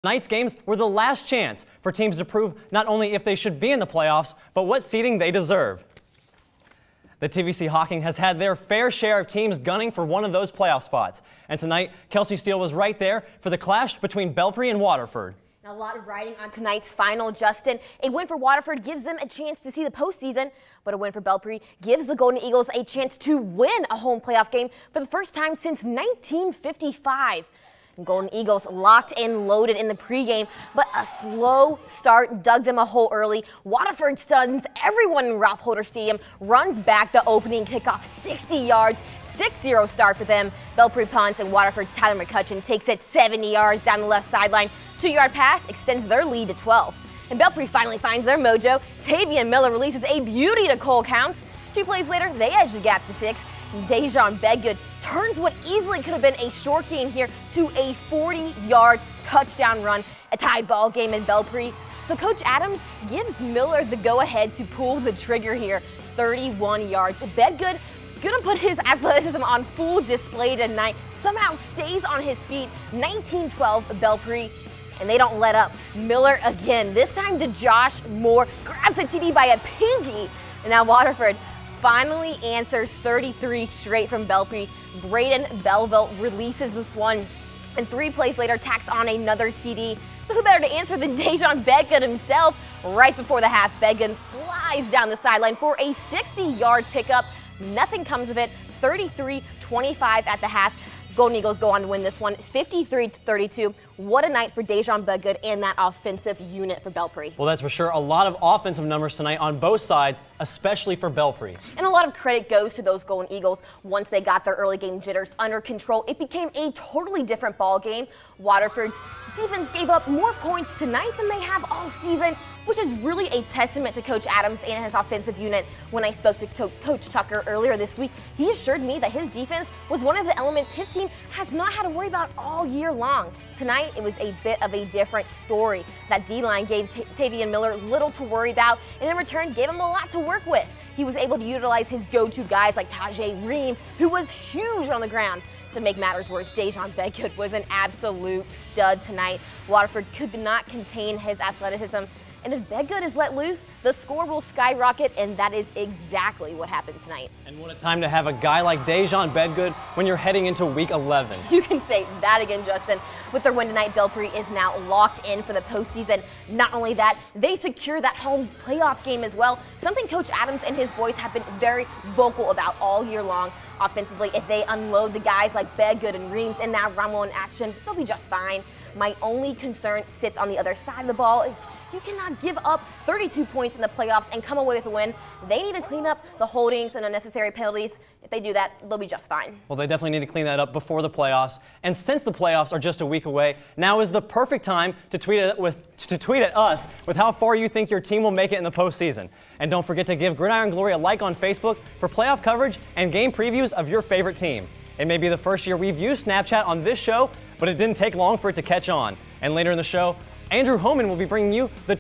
Tonight's games were the last chance for teams to prove not only if they should be in the playoffs, but what seeding they deserve. The TVC Hawking has had their fair share of teams gunning for one of those playoff spots. And tonight, Kelsi Steele was right there for the clash between Belpre and Waterford. Now, a lot of riding on tonight's final, Justin. A win for Waterford gives them a chance to see the postseason, but a win for Belpre gives the Golden Eagles a chance to win a home playoff game for the first time since 1955. Golden Eagles locked and loaded in the pregame, but a slow start dug them a hole early. Waterford stuns everyone in Ralph Holder Stadium, runs back the opening kickoff 60 yards, 6-0 start for them. Belpre punts and Waterford's Tyler McCutcheon takes it 70 yards down the left sideline. 2-yard pass extends their lead to 12. And Belpre finally finds their mojo. Tavian Miller releases a beauty to Cole Counts. 2 plays later, they edge the gap to 6. Dejon Bedgood turns what easily could have been a short game here to a 40-yard touchdown run, a tied ball game in Belpre. So Coach Adams gives Miller the go-ahead to pull the trigger here, 31 yards. Bedgood gonna put his athleticism on full display tonight, somehow stays on his feet, 19-12 Belpre, and they don't let up. Miller again, this time to Josh Moore, grabs a TD by a pinky, and now Waterford finally answers 33 straight from Belpre. Braden Belleville releases this one, and 3 plays later tacks on another TD. So who better to answer than Dejon Bedgood himself? Right before the half, Bedgood flies down the sideline for a 60-yard pickup. Nothing comes of it, 33-25 at the half. Golden Eagles go on to win this one, 53-32. What a night for Dejon Bedgood and that offensive unit for Belpre. Well, that's for sure. A lot of offensive numbers tonight on both sides, especially for Belpre. And a lot of credit goes to those Golden Eagles. Once they got their early game jitters under control, it became a totally different ball game. Waterford's defense gave up more points tonight than they have all season, which is really a testament to Coach Adams and his offensive unit. When I spoke to Coach Tucker earlier this week, he assured me that his defense was one of the elements his team has not had to worry about all year long. Tonight, it was a bit of a different story. That D-line gave Tavian Miller little to worry about, and in return gave him a lot to work with. He was able to utilize his go-to guys like Tajay Reams, who was huge on the ground. To make matters worse, Dejon Bedgood was an absolute stud tonight. Waterford could not contain his athleticism. And if Bedgood is let loose, the score will skyrocket, and that is exactly what happened tonight. And what a time to have a guy like Dejon Bedgood when you're heading into week 11. You can say that again, Justin. With their win tonight, Belpre is now locked in for the postseason. Not only that, they secure that home playoff game as well, something Coach Adams and his boys have been very vocal about all year long. Offensively, if they unload the guys like Bedgood and Reams in that run-one action, they'll be just fine. My only concern sits on the other side of the ball. You cannot give up 32 points in the playoffs and come away with a win. They need to clean up the holdings and unnecessary penalties. If they do that, they'll be just fine. Well, they definitely need to clean that up before the playoffs. And since the playoffs are just a week away, now is the perfect time to tweet at us with how far you think your team will make it in the postseason. And don't forget to give Gridiron Glory a like on Facebook for playoff coverage and game previews of your favorite team. It may be the first year we've used Snapchat on this show, but it didn't take long for it to catch on. And later in the show, Andrew Homan will be bringing you the